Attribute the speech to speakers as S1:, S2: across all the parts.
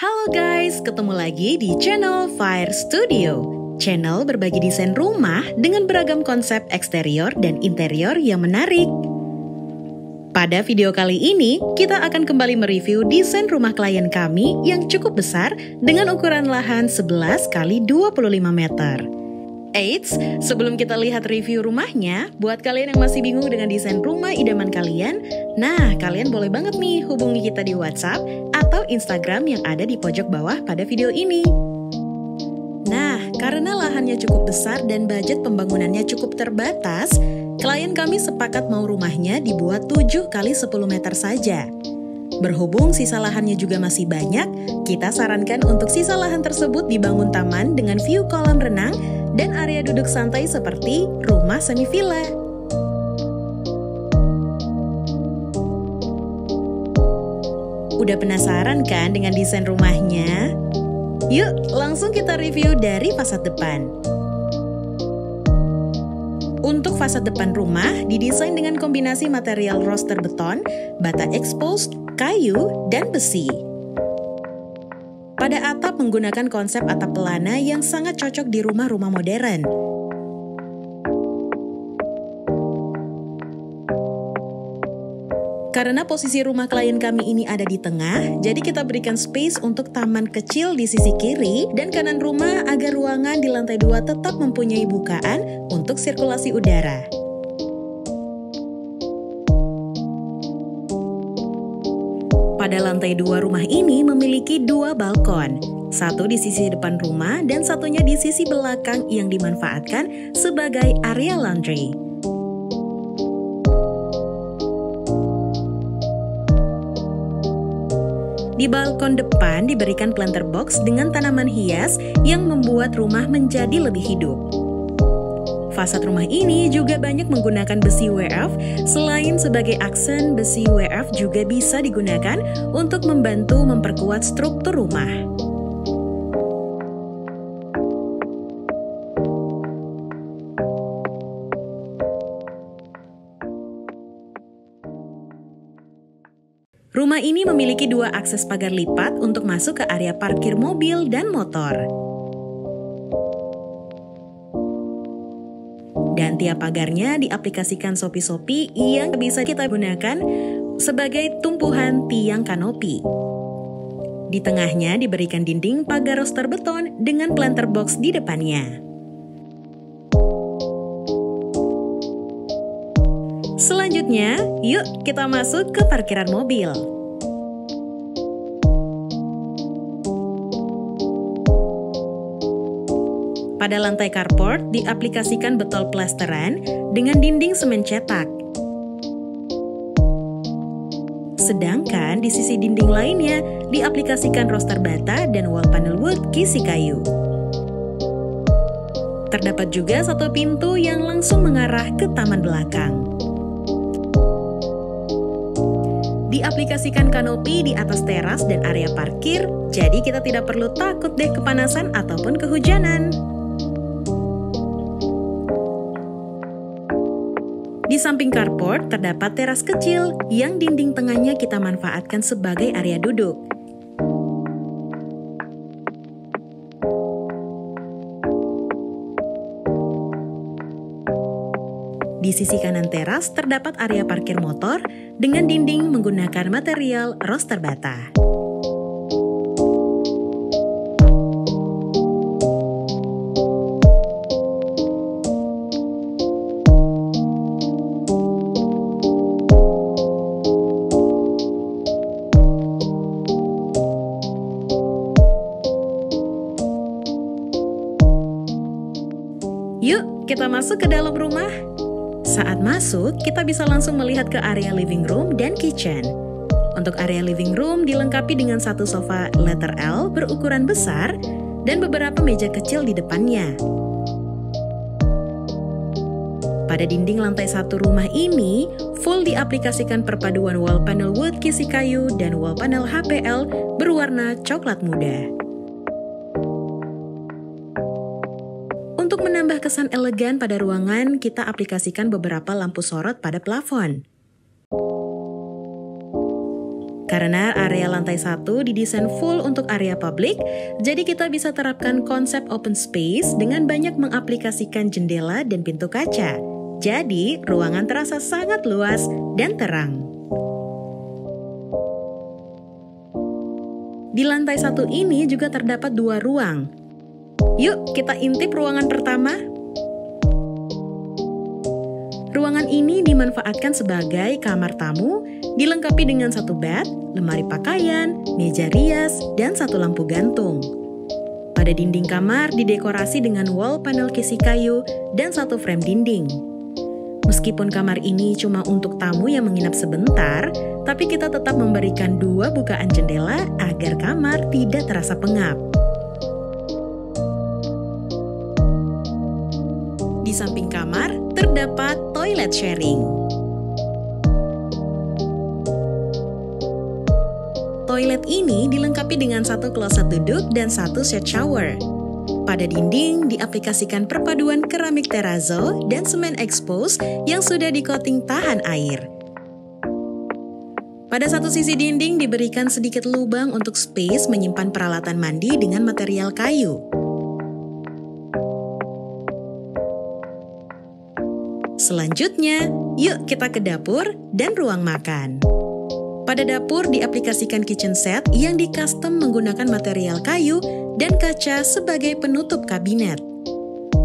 S1: Halo guys, ketemu lagi di channel Fire Studio. Channel berbagi desain rumah dengan beragam konsep eksterior dan interior yang menarik. Pada video kali ini, kita akan kembali mereview desain rumah klien kami yang cukup besar dengan ukuran lahan 11 x 25 meter. Eits, sebelum kita lihat review rumahnya, buat kalian yang masih bingung dengan desain rumah idaman kalian, nah kalian boleh banget nih hubungi kita di WhatsApp atau Instagram yang ada di pojok bawah pada video ini. Nah, karena lahannya cukup besar dan budget pembangunannya cukup terbatas, klien kami sepakat mau rumahnya dibuat 7 x 10 meter saja. Berhubung sisa lahannya juga masih banyak, kita sarankan untuk sisa lahan tersebut dibangun taman dengan view kolam renang dan area duduk santai seperti rumah semi villa. Udah penasaran kan dengan desain rumahnya? Yuk, langsung kita review dari fasad depan. Untuk fasad depan rumah didesain dengan kombinasi material roster beton, bata exposed, kayu, dan besi. Pada atap menggunakan konsep atap pelana yang sangat cocok di rumah-rumah modern. Karena posisi rumah klien kami ini ada di tengah, jadi kita berikan space untuk taman kecil di sisi kiri dan kanan rumah agar ruangan di lantai 2 tetap mempunyai bukaan untuk sirkulasi udara. Pada lantai 2 rumah ini memiliki 2 balkon, satu di sisi depan rumah dan satunya di sisi belakang yang dimanfaatkan sebagai area laundry. Di balkon depan diberikan planter box dengan tanaman hias yang membuat rumah menjadi lebih hidup. Fasad rumah ini juga banyak menggunakan besi WF. Selain sebagai aksen, besi WF juga bisa digunakan untuk membantu memperkuat struktur rumah. Rumah ini memiliki 2 akses pagar lipat untuk masuk ke area parkir mobil dan motor. Dan tiap pagarnya diaplikasikan sopi-sopi yang bisa kita gunakan sebagai tumpuhan tiang kanopi. Di tengahnya diberikan dinding pagar roster beton dengan planter box di depannya. Selanjutnya, yuk kita masuk ke parkiran mobil. Pada lantai carport diaplikasikan botol plesteran dengan dinding semen cetak. Sedangkan di sisi dinding lainnya diaplikasikan roster bata dan wall panel wood kisi kayu. Terdapat juga satu pintu yang langsung mengarah ke taman belakang. Diaplikasikan kanopi di atas teras dan area parkir, jadi kita tidak perlu takut deh kepanasan ataupun kehujanan. Di samping carport terdapat teras kecil yang dinding tengahnya kita manfaatkan sebagai area duduk. Di sisi kanan teras terdapat area parkir motor dengan dinding menggunakan material roster bata. Yuk, kita masuk ke dalam rumah. Saat masuk, kita bisa langsung melihat ke area living room dan kitchen. Untuk area living room dilengkapi dengan satu sofa letter L berukuran besar dan beberapa meja kecil di depannya. Pada dinding lantai 1 rumah ini, full diaplikasikan perpaduan wall panel wood kisi kayu dan wall panel HPL berwarna coklat muda. Untuk menambah kesan elegan pada ruangan, kita aplikasikan beberapa lampu sorot pada plafon. Karena area lantai 1 didesain full untuk area publik, jadi kita bisa terapkan konsep open space dengan banyak mengaplikasikan jendela dan pintu kaca. Jadi, ruangan terasa sangat luas dan terang. Di lantai 1 ini juga terdapat 2 ruang. Yuk, kita intip ruangan pertama. Ruangan ini dimanfaatkan sebagai kamar tamu, dilengkapi dengan 1 bed, lemari pakaian, meja rias, dan 1 lampu gantung. Pada dinding kamar didekorasi dengan wall panel kisi kayu dan 1 frame dinding. Meskipun kamar ini cuma untuk tamu yang menginap sebentar, tapi kita tetap memberikan 2 bukaan jendela agar kamar tidak terasa pengap. Di samping kamar terdapat toilet sharing. Toilet ini dilengkapi dengan 1 kloset duduk dan 1 set shower. Pada dinding diaplikasikan perpaduan keramik terrazzo dan semen expose yang sudah di-coating tahan air. Pada satu sisi dinding diberikan sedikit lubang untuk space menyimpan peralatan mandi dengan material kayu. Selanjutnya, yuk kita ke dapur dan ruang makan. Pada dapur diaplikasikan kitchen set yang di-custom menggunakan material kayu dan kaca sebagai penutup kabinet.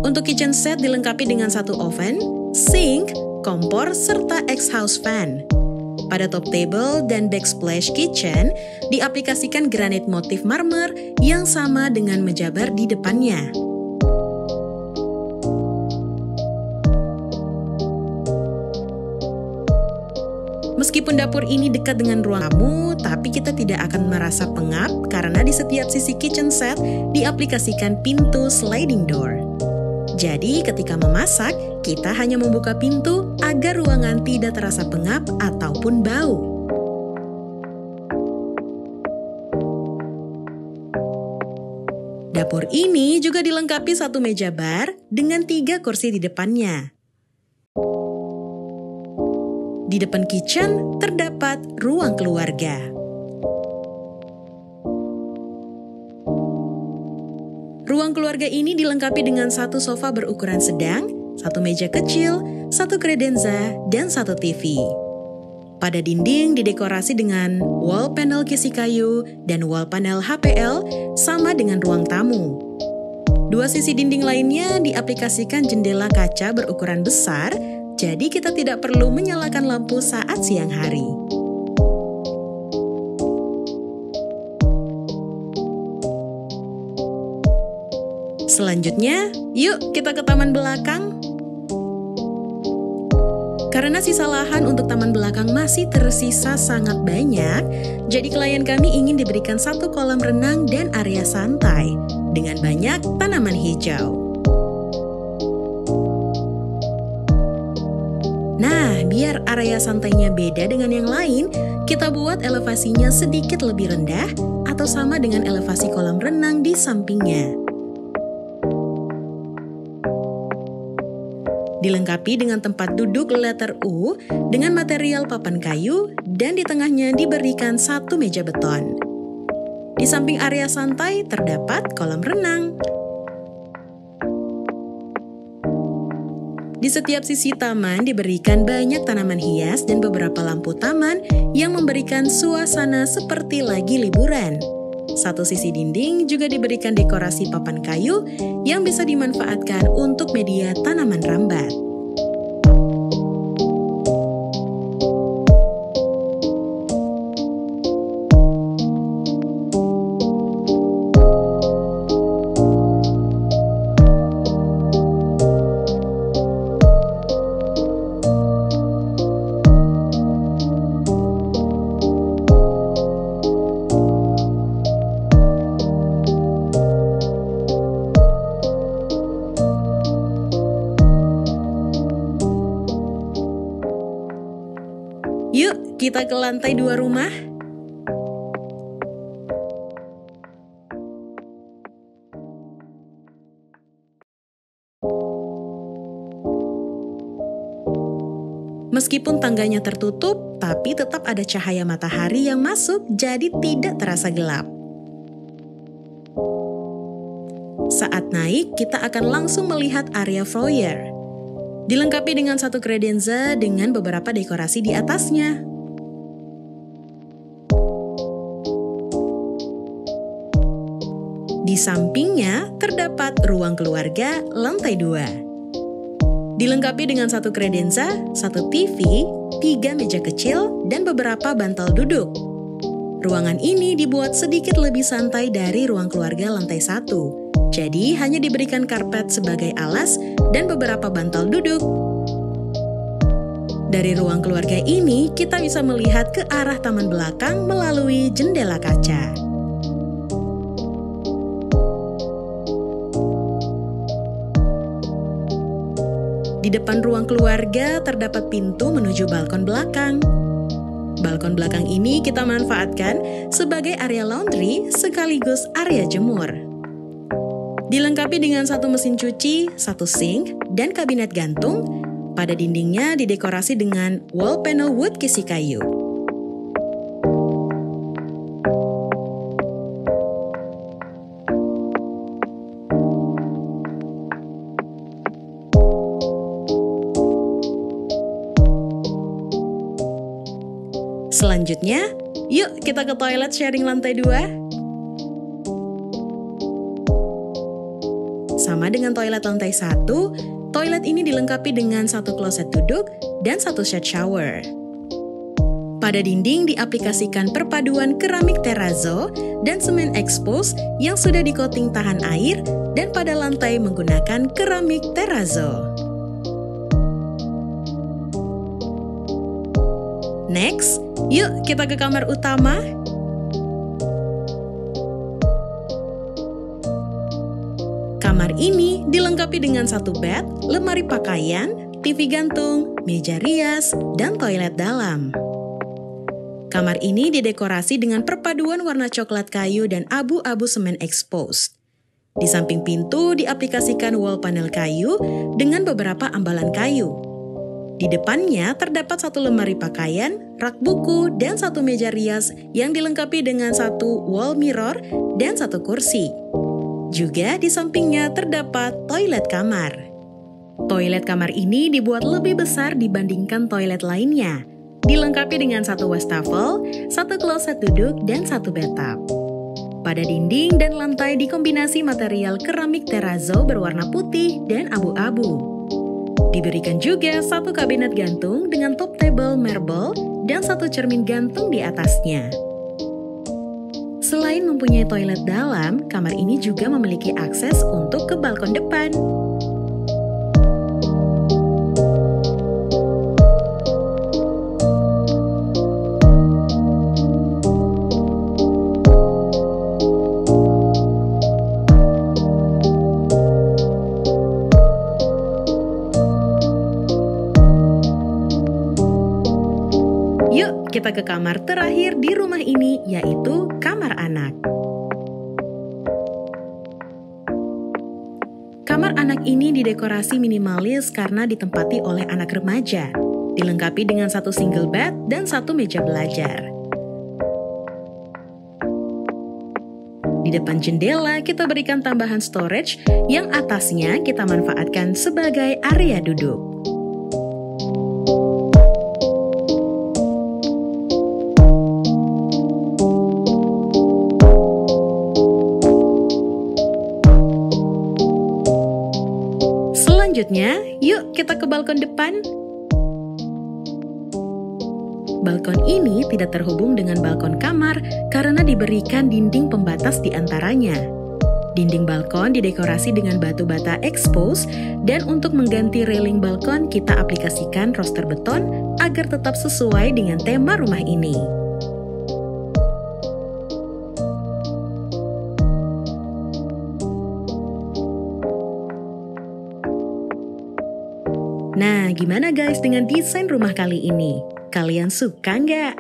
S1: Untuk kitchen set dilengkapi dengan 1 oven, sink, kompor, serta exhaust fan. Pada top table dan backsplash kitchen diaplikasikan granit motif marmer yang sama dengan meja bar di depannya. Meskipun dapur ini dekat dengan ruang tamu, tapi kita tidak akan merasa pengap karena di setiap sisi kitchen set diaplikasikan pintu sliding door. Jadi ketika memasak, kita hanya membuka pintu agar ruangan tidak terasa pengap ataupun bau. Dapur ini juga dilengkapi 1 meja bar dengan 3 kursi di depannya. Di depan kitchen terdapat ruang keluarga. Ruang keluarga ini dilengkapi dengan 1 sofa berukuran sedang, 1 meja kecil, 1 kredenza, dan 1 TV. Pada dinding didekorasi dengan wall panel kisi kayu dan wall panel HPL sama dengan ruang tamu. 2 sisi dinding lainnya diaplikasikan jendela kaca berukuran besar, jadi kita tidak perlu menyalakan lampu saat siang hari. Selanjutnya, yuk kita ke taman belakang. Karena sisa lahan untuk taman belakang masih tersisa sangat banyak, jadi klien kami ingin diberikan 1 kolam renang dan area santai dengan banyak tanaman hijau. Nah, biar area santainya beda dengan yang lain, kita buat elevasinya sedikit lebih rendah atau sama dengan elevasi kolam renang di sampingnya. Dilengkapi dengan tempat duduk letter U dengan material papan kayu dan di tengahnya diberikan 1 meja beton. Di samping area santai terdapat kolam renang. Di setiap sisi taman diberikan banyak tanaman hias dan beberapa lampu taman yang memberikan suasana seperti lagi liburan. 1 sisi dinding juga diberikan dekorasi papan kayu yang bisa dimanfaatkan untuk media tanaman rambat. Yuk, kita ke lantai 2 rumah. Meskipun tangganya tertutup, tapi tetap ada cahaya matahari yang masuk, jadi tidak terasa gelap. Saat naik, kita akan langsung melihat area foyer. Dilengkapi dengan satu kredenza dengan beberapa dekorasi di atasnya. Di sampingnya terdapat ruang keluarga lantai 2. Dilengkapi dengan satu kredenza, satu TV, 3 meja kecil, dan beberapa bantal duduk. Ruangan ini dibuat sedikit lebih santai dari ruang keluarga lantai 1. Jadi hanya diberikan karpet sebagai alas dan beberapa bantal duduk. Dari ruang keluarga ini, kita bisa melihat ke arah taman belakang melalui jendela kaca. Di depan ruang keluarga terdapat pintu menuju balkon belakang. Balkon belakang ini kita manfaatkan sebagai area laundry sekaligus area jemur. Dilengkapi dengan satu mesin cuci, satu sink, dan kabinet gantung. Pada dindingnya didekorasi dengan wall panel wood kisi kayu. Selanjutnya, yuk kita ke toilet sharing lantai 2. Sama dengan toilet lantai 1, toilet ini dilengkapi dengan satu kloset duduk dan satu set shower. Pada dinding diaplikasikan perpaduan keramik terrazzo dan semen expose yang sudah di-coating tahan air, dan pada lantai menggunakan keramik terrazzo. Next, yuk kita ke kamar utama. Kamar ini dilengkapi dengan satu bed, lemari pakaian, TV gantung, meja rias, dan toilet dalam. Kamar ini didekorasi dengan perpaduan warna coklat kayu dan abu-abu semen exposed. Di samping pintu diaplikasikan wall panel kayu dengan beberapa ambalan kayu. Di depannya terdapat satu lemari pakaian, rak buku, dan satu meja rias yang dilengkapi dengan satu wall mirror dan satu kursi. Juga di sampingnya terdapat toilet kamar. Toilet kamar ini dibuat lebih besar dibandingkan toilet lainnya. Dilengkapi dengan satu wastafel, satu kloset duduk, dan satu bathtub. Pada dinding dan lantai dikombinasi material keramik terrazzo berwarna putih dan abu-abu. Diberikan juga satu kabinet gantung dengan top table marble dan satu cermin gantung di atasnya. Selain mempunyai toilet dalam, kamar ini juga memiliki akses untuk ke balkon depan. Yuk kita ke kamar terakhir di rumah ini, yaitu kamar anak. Kamar anak ini didekorasi minimalis karena ditempati oleh anak remaja. Dilengkapi dengan satu single bed dan satu meja belajar. Di depan jendela kita berikan tambahan storage yang atasnya kita manfaatkan sebagai area duduk. Selanjutnya, yuk kita ke balkon depan. Balkon ini tidak terhubung dengan balkon kamar karena diberikan dinding pembatas di antaranya. Dinding balkon didekorasi dengan batu bata expose, dan untuk mengganti railing balkon kita aplikasikan roster beton agar tetap sesuai dengan tema rumah ini. Nah, gimana guys dengan desain rumah kali ini? Kalian suka nggak?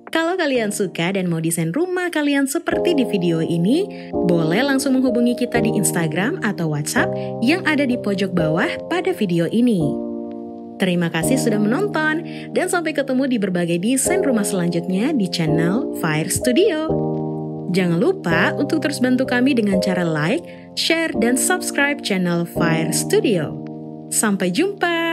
S1: Kalau kalian suka dan mau desain rumah kalian seperti di video ini, boleh langsung menghubungi kita di Instagram atau WhatsApp yang ada di pojok bawah pada video ini. Terima kasih sudah menonton, dan sampai ketemu di berbagai desain rumah selanjutnya di channel Fire Studio. Jangan lupa untuk terus bantu kami dengan cara like, share, dan subscribe channel Fire Studio. Sampai jumpa!